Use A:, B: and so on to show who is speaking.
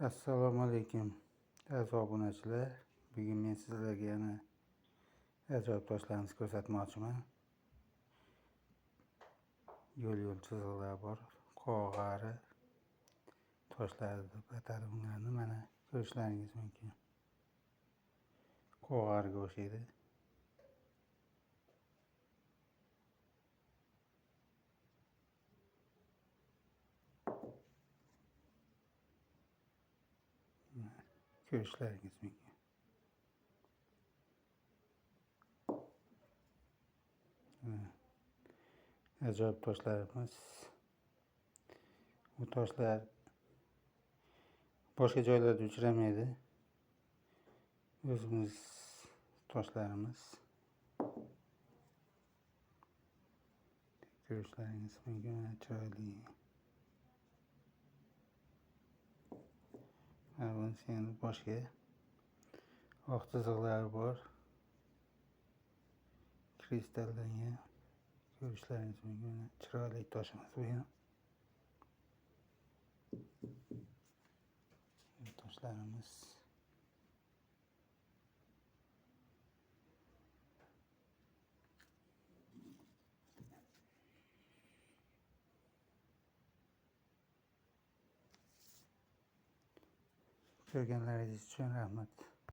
A: Assalomu alaykum aziz obunachilar. Bugun men sizlarga yana ajoyib toshlarni ko'rsatmoqchiman. Yo'l chiziqlar bor. Qog'ari toshlar deb atalib ularni mana ko'rishlaringiz mumkin. Qog'ariga o'xshaydi. Ko'rishlaringiz mumkin. Ajoyib toshlarimiz. Bu toshlar boshqa joylarda uchramaydi. O'zimiz toshlarimiz. Ko'rishlaringiz mumkin. Chiroyli. Mana endi boshqa oq chiziqlari bor. Kristallangan. Ko'rishlaringiz mumkin. Chiroyli toshimiz bu ham. Toshlarimiz. Ko'rganlaringiz uchun rahmat.